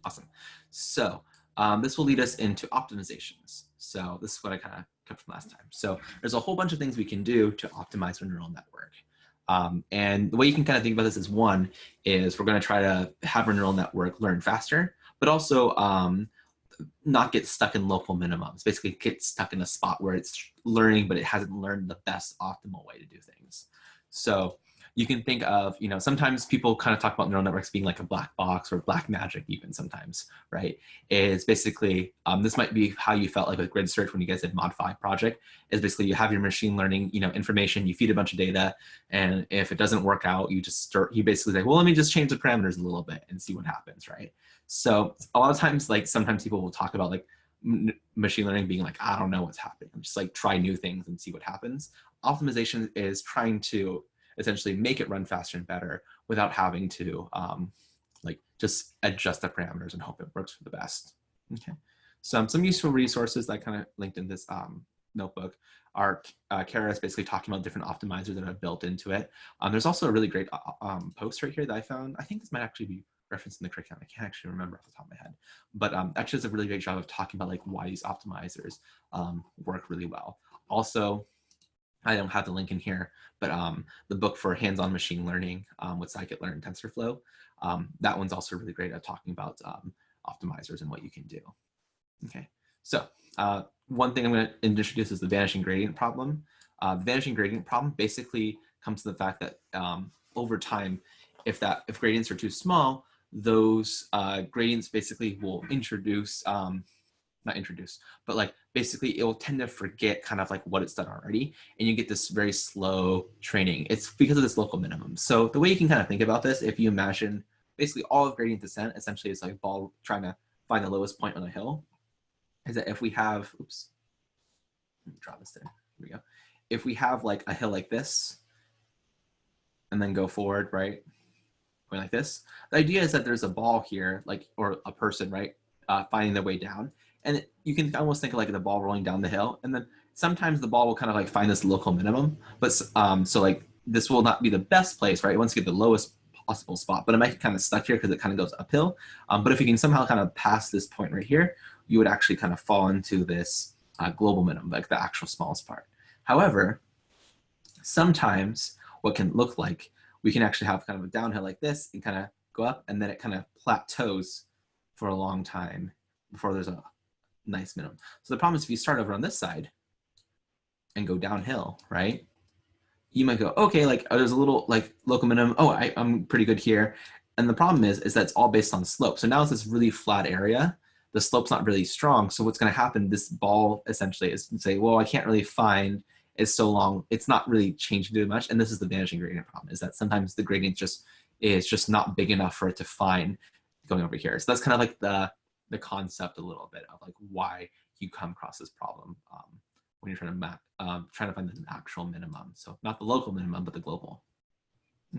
Awesome. So this will lead us into optimizations. So this is what I kind of kept from last time. So there's a whole bunch of things we can do to optimize our neural network. And the way you can kind of think about this is, one is we're going to try to have our neural network learn faster, but also not get stuck in local minimums. Basically get stuck in a spot where it's learning, but it hasn't learned the best optimal way to do things. So you can think of, sometimes people kind of talk about neural networks being like a black box or black magic even sometimes, right? Is basically, this might be how you felt like with grid search when you guys did Mod 5 project, is basically you have your machine learning, information, you feed a bunch of data, and if it doesn't work out, you basically say, well, let me just change the parameters a little bit and see what happens, right? So a lot of times, like sometimes people will talk about like machine learning being like, I don't know what's happening. Just like try new things and see what happens. Optimization is trying to essentially make it run faster and better without having to like just adjust the parameters and hope it works for the best. Okay, so some useful resources that I kind of linked in this notebook are Kara is basically talking about different optimizers that are built into it. There's also a really great post right here that I found. I think this might actually be referenced in the curriculum. I can't actually remember off the top of my head, but actually does a really great job of talking about like why these optimizers work really well. Also, I don't have the link in here, but the book for hands-on machine learning with scikit-learn and TensorFlow, that one's also really great at talking about optimizers and what you can do. Okay, so one thing I'm going to introduce is the vanishing gradient problem. The vanishing gradient problem basically comes to the fact that over time, if gradients are too small, those gradients basically will introduce not introduce, but like basically it will tend to forget kind of like what it's done already, and you get this very slow training. It's because of this local minimum. So the way you can kind of think about this, if you imagine basically all of gradient descent essentially is like a ball trying to find the lowest point on a hill, is that if we have, oops, let me draw this there, here we go. If we have like a hill like this, and then go forward, right, going like this, the idea is that there's a ball here, like, or a person, right, finding their way down. And you can almost think of like the ball rolling down the hill, and then sometimes the ball will kind of like find this local minimum. But so like this will not be the best place, right? It wants to get the lowest possible spot, but it might get kind of stuck here because it kind of goes uphill. But if you can somehow kind of pass this point right here, you would actually kind of fall into this global minimum, like the actual smallest part. However, sometimes what can look like, we can actually have kind of a downhill like this and kind of go up, and then it kind of plateaus for a long time before there's a nice minimum. So the problem is if you start over on this side and go downhill, right, you might go, okay, like there's a little like local minimum. Oh, I'm pretty good here. And the problem is that it's all based on slope. So now it's this really flat area. The slope's not really strong. So what's going to happen, this ball essentially is to say, well, I can't really find, it's so long, it's not really changing too much. And this is the vanishing gradient problem, is that sometimes the gradient is just not big enough for it to find going over here. So that's kind of like the concept a little bit of like why you come across this problem when you're trying to find an actual minimum. So not the local minimum, but the global.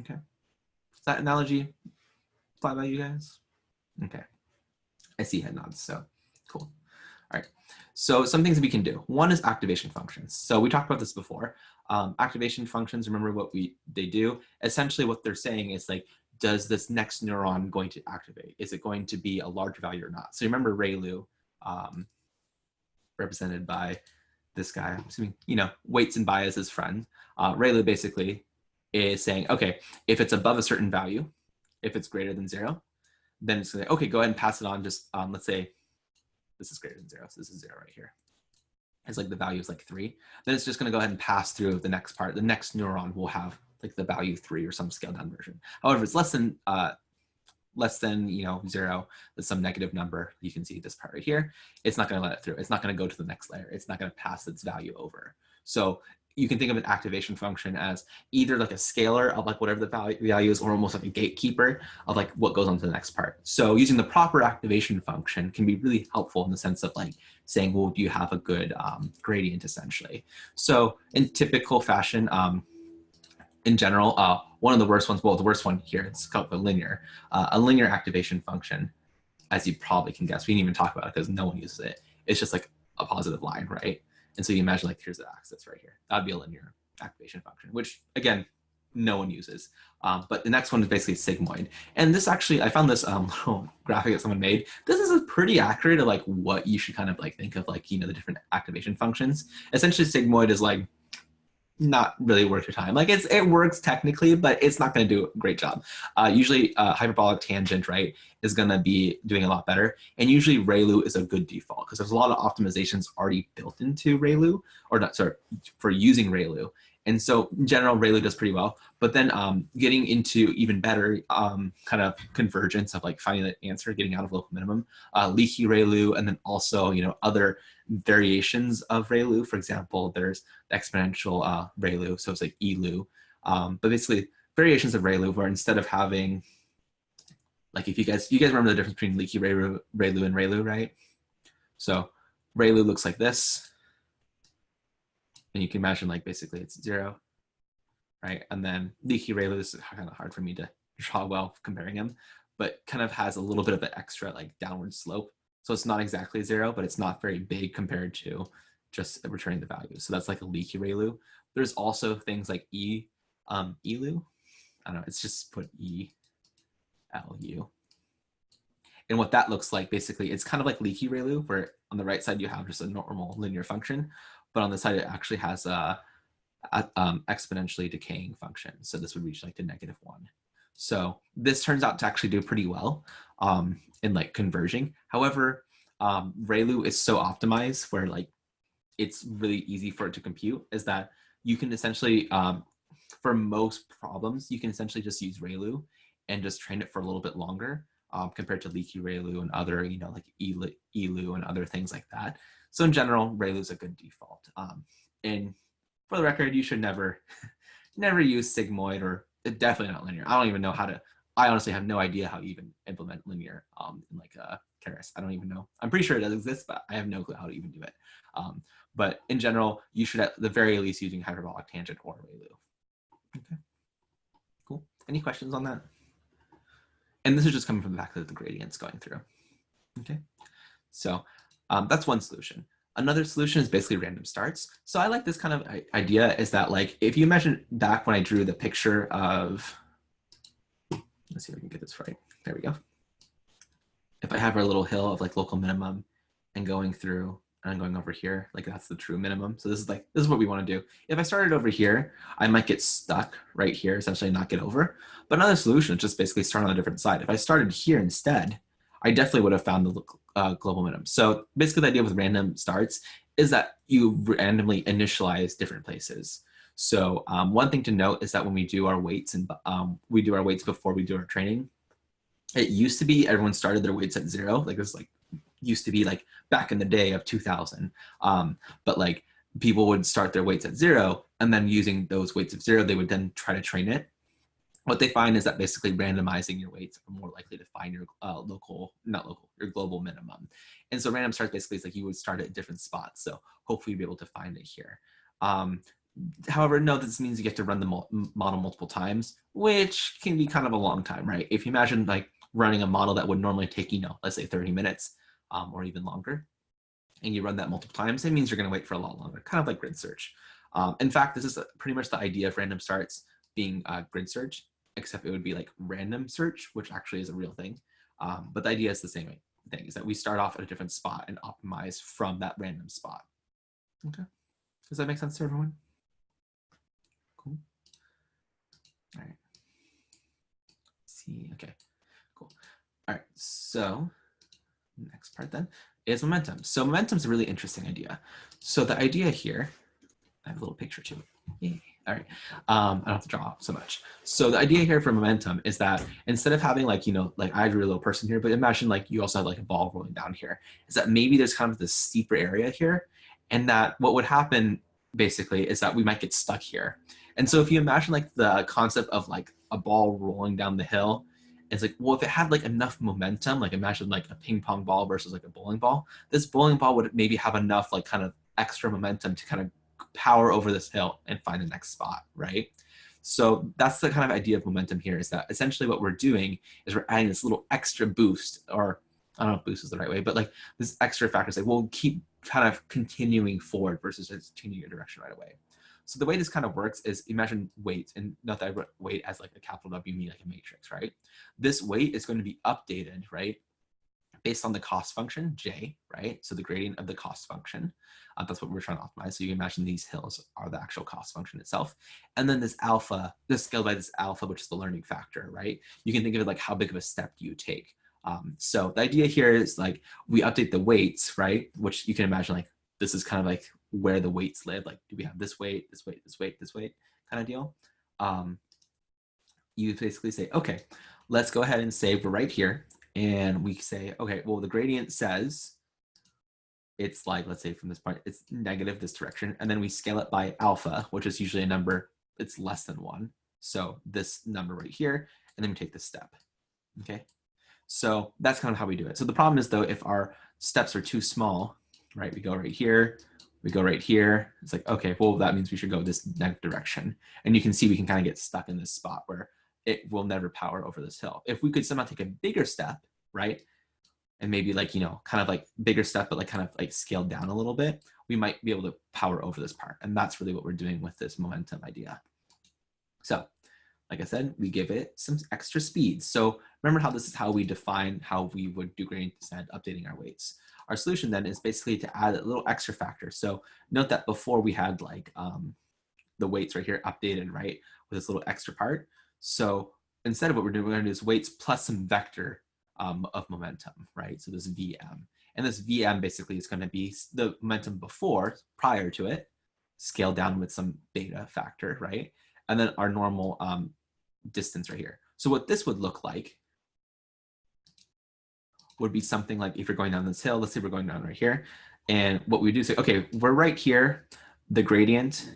Okay. Does that analogy fly by you guys? Okay. I see head nods, so cool. All right. So some things we can do. One is activation functions. So we talked about this before. Activation functions, remember what they do? Essentially what they're saying is like, does this next neuron going to activate? Is it going to be a large value or not? So remember ReLU, represented by this guy, I'm assuming, weights and biases friend. ReLU basically is saying, okay, if it's above a certain value, if it's greater than 0, then it's going to, okay, go ahead and pass it on. Just let's say this is greater than 0. So this is 0 right here. It's like the value is like 3. Then it's just going to go ahead and pass through the next part. The next neuron will have like the value 3 or some scaled down version. However, it's less than 0, with some negative number. You can see this part right here. It's not going to let it through. It's not going to go to the next layer. It's not going to pass its value over. So you can think of an activation function as either like a scalar of like whatever the value is, or almost like a gatekeeper of like what goes on to the next part. So using the proper activation function can be really helpful in the sense of like saying, well, do you have a good gradient essentially? So in typical fashion, in general, one of the worst ones, well, the worst one here, it's called a linear activation function, as you probably can guess. We didn't even talk about it because no one uses it. It's just like a positive line, right? And so you imagine like, here's the axis right here. That'd be a linear activation function, which again, no one uses. But the next one is basically sigmoid. And this actually, I found this little graphic that someone made. This is pretty accurate of like what you should kind of like think of like, you know, the different activation functions. Essentially sigmoid is like not really worth your time. Like it works technically, but it's not going to do a great job. Usually hyperbolic tangent, right, is going to be doing a lot better. And usually ReLU is a good default because there's a lot of optimizations already built into ReLU, or not, sorry, for using ReLU. And so in general, ReLU does pretty well. But then getting into even better kind of convergence of like finding the answer, getting out of local minimum, leaky ReLU, and then also, you know, other variations of ReLU. For example, there's exponential ReLU, so it's like ELU. But basically variations of ReLU where instead of having, like if you guys remember the difference between leaky ReLU and ReLU, right? So ReLU looks like this. And you can imagine like basically it's 0, right? And then leaky ReLU is kind of hard for me to draw well comparing them, but kind of has a little bit of an extra like downward slope. So it's not exactly 0, but it's not very big compared to just returning the value. So that's like a leaky ReLU. There's also things like ELU. I don't know, it's just put ELU. And what that looks like, basically, it's kind of like leaky ReLU, where on the right side you have just a normal linear function, but on the side it actually has a exponentially decaying function. So this would reach like to -1. So this turns out to actually do pretty well in like converging. However, ReLU is so optimized where like it's really easy for it to compute, is that you can essentially, for most problems, you can essentially just use ReLU and just train it for a little bit longer compared to leaky ReLU and other, you know, like ELU and other things like that. So in general, ReLU is a good default. And for the record, you should never use sigmoid, or definitely not linear. I don't even know how to, I honestly have no idea how you even implement linear in like Keras. I don't even know. I'm pretty sure it does exist, but I have no clue how to even do it. But in general, you should at the very least using hyperbolic tangent or ReLU. Okay, cool. Any questions on that? And this is just coming from the fact that the gradient's going through. Okay, so that's one solution. Another solution is basically random starts. So I like this kind of idea, is that like, if you imagine back when I drew the picture of, let's see if I can get this right. There we go. If I have our little hill of like local minimum and going through, and I'm going over here, like that's the true minimum. So this is what we want to do. If I started over here, I might get stuck right here, essentially not get over. But another solution is just basically start on a different side. If I started here instead, I definitely would have found the global minimum. So basically the idea with random starts is that you randomly initialize different places. So one thing to note is that when we do our weights, and we do our weights before we do our training, it used to be everyone started their weights at 0. Like this like used to be like back in the day of 2000. But like people would start their weights at 0, and then using those weights of 0, they would then try to train it. What they find is that basically randomizing your weights are more likely to find your your global minimum. And so random starts basically is like you would start at different spots. So hopefully you'll be able to find it here. However, no, this means you get to run the model multiple times, which can be kind of a long time, right? If you imagine like running a model that would normally take, you know, let's say 30 minutes or even longer, and you run that multiple times, it means you're going to wait for a lot longer, kind of like grid search. In fact, this is pretty much the idea of random starts being grid search, except it would be like random search, which actually is a real thing. But the idea is the same thing, is that we start off at a different spot and optimize from that random spot. Okay, does that make sense to everyone? Cool. All right. See, okay, cool. All right, so next part then is momentum. So momentum is a really interesting idea. So the idea here, I have a little picture too. Yay. All right, I don't have to draw so much. So the idea here for momentum is that instead of having like, you know, like I drew a little person here, but imagine like you also have like a ball rolling down here, is that maybe there's kind of this steeper area here, and that what would happen basically is that we might get stuck here. And so if you imagine like the concept of like a ball rolling down the hill, it's like, well, if it had like enough momentum, like imagine like a ping pong ball versus like a bowling ball, this bowling ball would maybe have enough like kind of extra momentum to kind of power over this hill and find the next spot, right? So that's the kind of idea of momentum here, is that essentially what we're doing is we're adding this little extra boost, or I don't know if boost is the right way, but like this extra factor is like, we'll keep kind of continuing forward versus just changing your direction right away. So the way this kind of works is imagine weight, and not that I wrote weight as like a capital W, mean like a matrix, right? This weight is going to be updated, right, based on the cost function, J, right? So the gradient of the cost function, that's what we're trying to optimize. So you can imagine these hills are the actual cost function itself. And then this alpha, this scaled by this alpha, which is the learning factor, right? You can think of it like how big of a step do you take? So the idea here is like we update the weights, right? Which you can imagine like this is kind of like where the weights live. Like, do we have this weight, this weight, this weight, this weight kind of deal? You basically say, okay, let's go ahead and say we're right here. And we say, okay, well, the gradient says it's like, let's say from this point, it's negative this direction. And then we scale it by alpha, which is usually a number, it's less than 1. So this number right here, and then we take this step, okay? So that's kind of how we do it. So the problem is though, if our steps are too small, right? We go right here, we go right here. It's like, okay, well, that means we should go this negative direction. And you can see we can kind of get stuck in this spot where it will never power over this hill. If we could somehow take a bigger step, right? And maybe like, you know, kind of like bigger step, but like kind of like scaled down a little bit, we might be able to power over this part. And that's really what we're doing with this momentum idea. So like I said, we give it some extra speed. So remember how this is how we define how we would do gradient descent, updating our weights. Our solution then is basically to add a little extra factor. So note that before we had like the weights right here updated, right, with this little extra part. So instead of what we're doing, we're going to do is weights plus some vector of momentum, right? So this VM. And this VM basically is going to be the momentum before, prior to it, scaled down with some beta factor, right? And then our normal distance right here. So what this would look like would be something like if you're going down this hill, let's say we're going down right here. And what we do is say, okay, we're right here. The gradient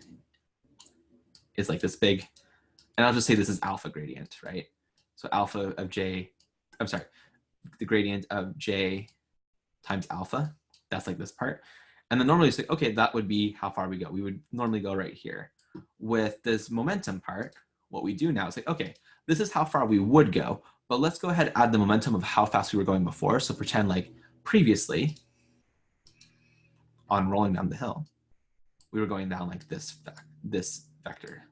is like this big. And I'll just say this is alpha gradient, right? So alpha of J, I'm sorry, the gradient of J times alpha, that's like this part. And then normally you say, okay, that would be how far we go. We would normally go right here. With this momentum part, what we do now is like, okay, this is how far we would go, but let's go ahead and add the momentum of how fast we were going before. So pretend like previously on rolling down the hill, we were going down like this vector,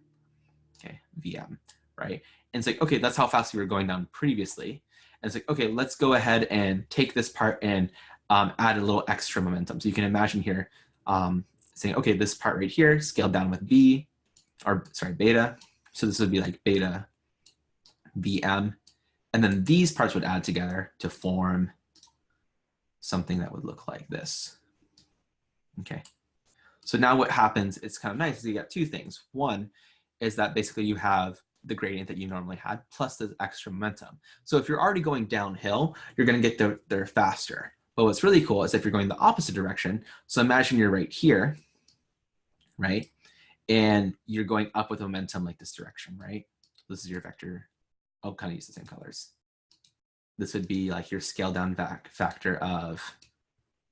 okay, VM, right? And it's like, okay, that's how fast we were going down previously. And it's like, okay, let's go ahead and take this part and add a little extra momentum. So you can imagine here saying, okay, this part right here scaled down with B, or sorry, beta. So this would be like beta VM. And then these parts would add together to form something that would look like this. Okay. So now what happens, it's kind of nice, is you got two things. One is that basically you have the gradient that you normally had plus the extra momentum. So if you're already going downhill, you're going to get there faster. But what's really cool is if you're going the opposite direction, so imagine you're right here, right? And you're going up with momentum like this direction, right? This is your vector. I'll kind of use the same colors. This would be like your scale down factor of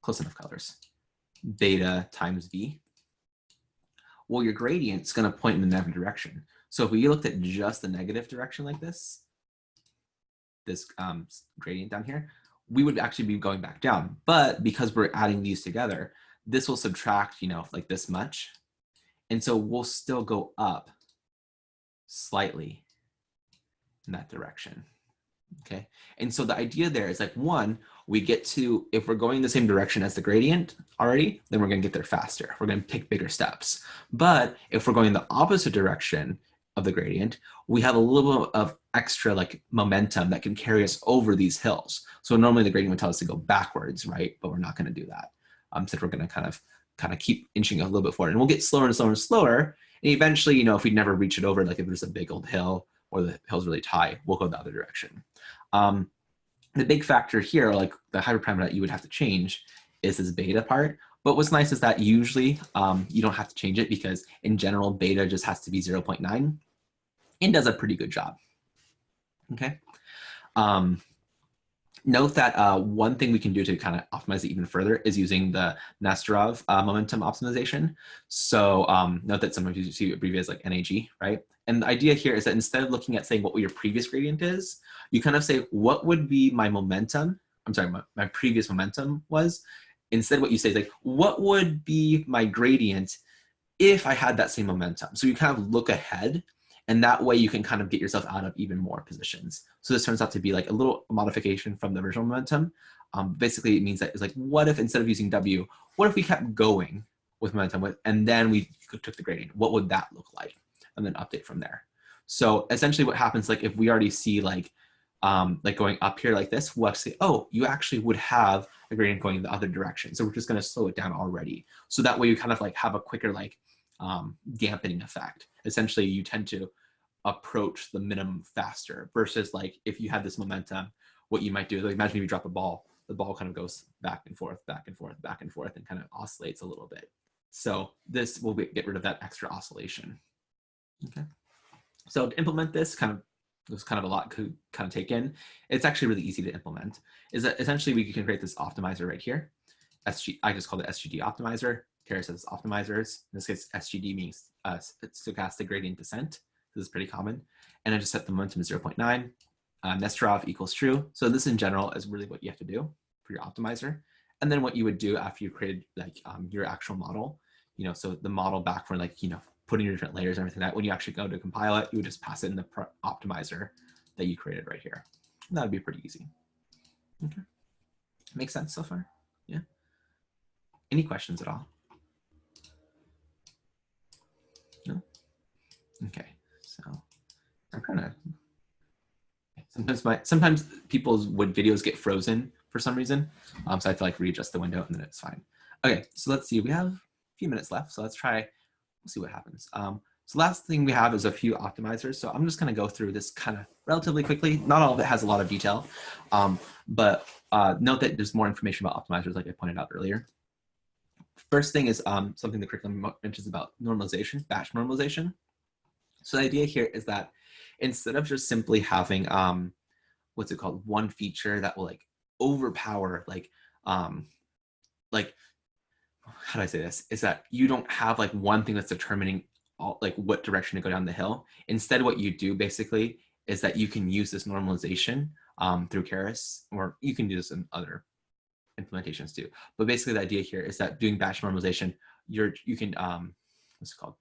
close enough colors, beta times V. Well, your gradient's going to point in the negative direction. So if we looked at just the negative direction like this gradient down here, we would actually be going back down. But because we're adding these together, this will subtract, you know, like this much. And so we'll still go up slightly in that direction, okay? And so the idea there is like, one, we get to, if we're going the same direction as the gradient already, then we're gonna get there faster. We're gonna pick bigger steps. But if we're going the opposite direction of the gradient, we have a little bit of extra like momentum that can carry us over these hills. So normally the gradient would tell us to go backwards, right? But we're not gonna do that. So we're gonna kind of keep inching a little bit forward, and we'll get slower and slower and slower. And eventually, you know, if we never reach it over, like if there's a big old hill or the hill's really high, we'll go the other direction. The big factor here, like the hyperparameter that you would have to change, is this beta part. But what's nice is that usually you don't have to change it, because in general, beta just has to be 0.9 and does a pretty good job, okay? Note that one thing we can do to kind of optimize it even further is using the Nesterov momentum optimization. So note that sometimes you see it abbreviated as like NAG, right? And the idea here is that instead of looking at saying what your previous gradient is, you kind of say, what would be my momentum? I'm sorry, my previous momentum was. Instead, what you say is like, what would be my gradient if I had that same momentum. So you kind of look ahead, and that way you can kind of get yourself out of even more positions. So this turns out to be like a little modification from the original momentum. Basically, it means that it's like, what if instead of using W, what if we kept going with momentum and then we took the gradient? What would that look like? And then update from there. So essentially what happens, like if we already see like going up here like this, we'll actually, oh, you actually would have a gradient going in the other direction. So we're just going to slow it down already. So that way you kind of like have a quicker like dampening effect. Essentially, you tend to approach the minimum faster versus like if you had this momentum, what you might do, like imagine if you drop a ball, the ball kind of goes back and forth, back and forth, back and forth, and kind of oscillates a little bit. So this will get rid of that extra oscillation. Okay. So to implement this, there's kind of a lot to kind of take in. It's actually really easy to implement. Is that essentially we can create this optimizer right here. I just call it SGD optimizer. Kara says optimizers. In this case, SGD means stochastic gradient descent. This is pretty common. And I just set the momentum to 0.9. Nesterov equals true. So this in general is really what you have to do for your optimizer. And then what you would do after you created like your actual model, so the model back for like, putting your different layers and everything, that when you actually go to compile it, you would just pass it in the optimizer that you created right here. And that would be pretty easy. Okay. Makes sense so far? Yeah. Any questions at all? No? Okay. So I'm kind of, sometimes people's videos get frozen for some reason. So I have to like readjust the window and then it's fine. Okay, so let's see, we have a few minutes left. So let's try, we'll see what happens. So last thing we have is a few optimizers. So I'm just gonna go through this kind of relatively quickly. Not all of it has a lot of detail, but note that there's more information about optimizers like I pointed out earlier. First thing is something the curriculum mentions about normalization, batch normalization. So the idea here is that instead of just simply having, what's it called, one feature that will like overpower, like how do I say this, is that you don't have like one thing that's determining like what direction to go down the hill. Instead, what you do basically is that you can use this normalization through Keras, or you can do this in other implementations too. But basically the idea here is that doing batch normalization, you can, what's it called?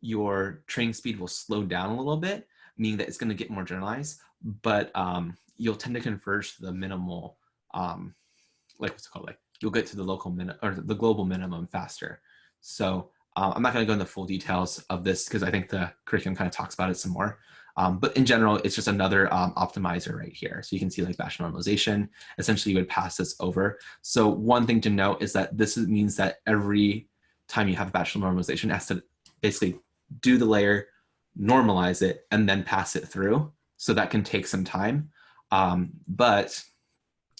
Your training speed will slow down a little bit, meaning that it's going to get more generalized, but you'll tend to converge to the minimal, like what's it called? Like you'll get to the local minimum or the global minimum faster. So I'm not going to go into full details of this because I think the curriculum kind of talks about it some more. But in general, it's just another optimizer right here. So you can see like batch normalization. Essentially, you would pass this over. So one thing to note is that this means that every time you have batch normalization, it has to basically do the layer, normalize it, and then pass it through. So that can take some time. But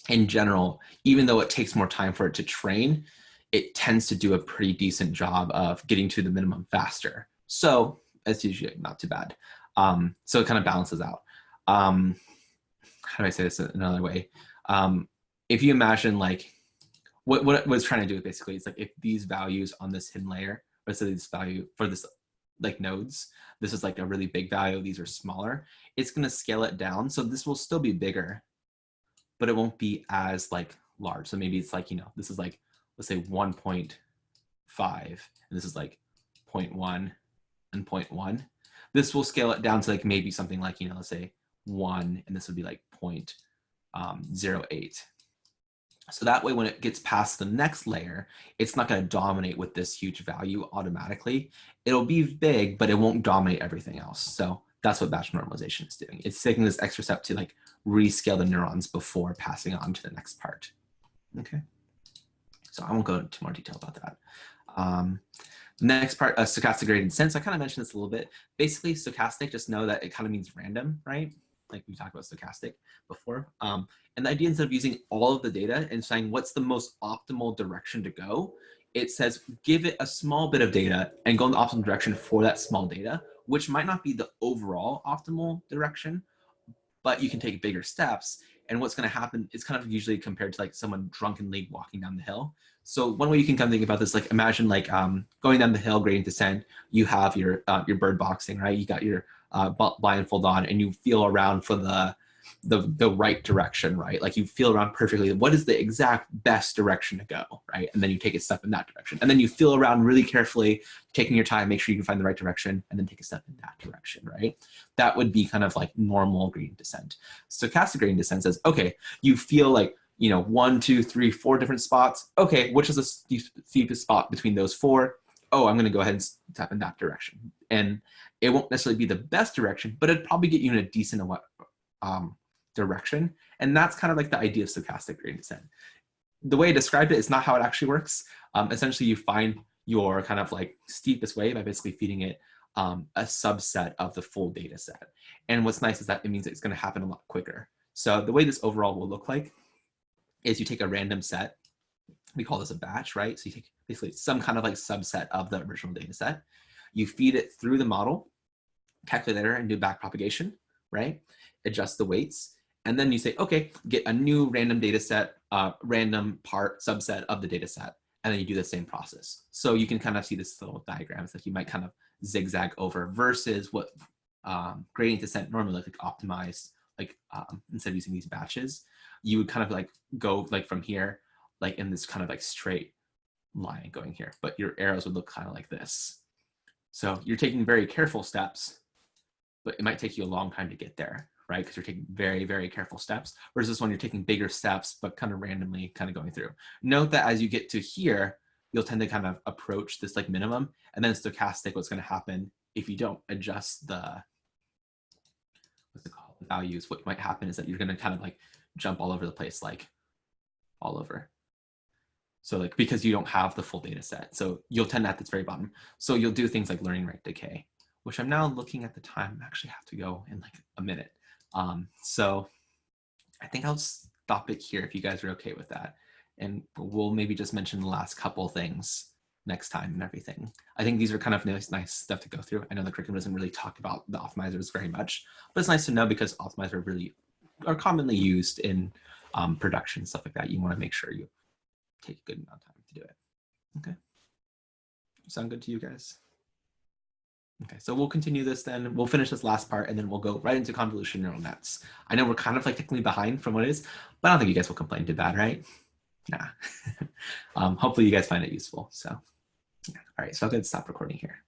in general, even though it takes more time for it to train, it tends to do a pretty decent job of getting to the minimum faster. So it's usually not too bad. So it kind of balances out. How do I say this in another way? If you imagine like, what it's trying to do basically is like if these values on this hidden layer, let's say this value for this like nodes, this is like a really big value, these are smaller, it's gonna scale it down. So this will still be bigger, but it won't be as like large. So maybe it's like, this is like, let's say 1.5, and this is like 0.1 and 0.1. This will scale it down to like maybe something like, let's say 1, and this would be like 0.08. So that way, when it gets past the next layer, it's not going to dominate with this huge value automatically. It'll be big, but it won't dominate everything else. So that's what batch normalization is doing. It's taking this extra step to like rescale the neurons before passing on to the next part. Okay. So I won't go into more detail about that. Next part, stochastic gradient descent. So I kind of mentioned this a little bit. Basically, stochastic, just know that it kind of means random, right? Like we talked about stochastic before. And the idea, instead of using all of the data and saying what's the most optimal direction to go, it says give it a small bit of data and go in the optimal direction for that small data, which might not be the overall optimal direction, but you can take bigger steps. And what's going to happen is kind of usually compared to like someone drunkenly walking down the hill. So one way you can kind of think about this, like imagine like going down the hill, gradient descent, you have your bird boxing, right? You got your blindfold on and you feel around for the the right direction, right? Like you feel around perfectly. What is the exact best direction to go, right? And then you take a step in that direction. And then you feel around really carefully, taking your time, make sure you can find the right direction, and then take a step in that direction, right? That would be kind of like normal gradient descent. Stochastic gradient descent says, okay, you feel like, you know, 1, 2, 3, 4 different spots. Okay, which is the steepest spot between those 4? Oh, I'm going to go ahead and step in that direction. And it won't necessarily be the best direction, but it'd probably get you in a decent direction. And that's kind of like the idea of stochastic gradient descent. The way I described it is not how it actually works. Essentially, you find your kind of like steepest wave by basically feeding it a subset of the full data set. And what's nice is that it means it's going to happen a lot quicker. So the way this overall will look like is you take a random set. We call this a batch, right? So you take basically some kind of like subset of the original data set. You feed it through the model calculator and do backpropagation, right? Adjust the weights. And then you say, okay, get a new random data set, random subset of the data set. And then you do the same process. So you can kind of see this little diagrams that you might kind of zigzag over versus what gradient descent normally like optimized, like instead of using these batches, you would kind of like go like from here, like in this kind of like straight line going here, but your arrows would look kind of like this. So you're taking very careful steps, but it might take you a long time to get there, right? Because you're taking very, very careful steps versus when you're taking bigger steps, but kind of randomly kind of going through. Note that as you get to here, you'll tend to kind of approach this like minimum, and then stochastic, what's going to happen if you don't adjust the, what's it called, values, what might happen is that you're going to kind of like jump all over the place, like all over. So like, because you don't have the full data set. So you'll tend at this very bottom. So you'll do things like learning rate decay, which I'm now looking at the time, I actually have to go in like a minute. So I think I'll stop it here if you guys are okay with that. And we'll maybe just mention the last couple things next time and everything. I think these are kind of nice stuff to go through. I know the curriculum doesn't really talk about the optimizers very much, but it's nice to know because optimizers really are commonly used in production, stuff like that. You want to make sure you take a good amount of time to do it. Okay. Sound good to you guys? Okay, so we'll continue this then. We'll finish this last part and then we'll go right into convolution neural nets. I know we're kind of like technically behind from what it is, but I don't think you guys will complain too bad, right? Nah. Hopefully you guys find it useful. So, yeah. All right, so I'll go ahead and stop recording here.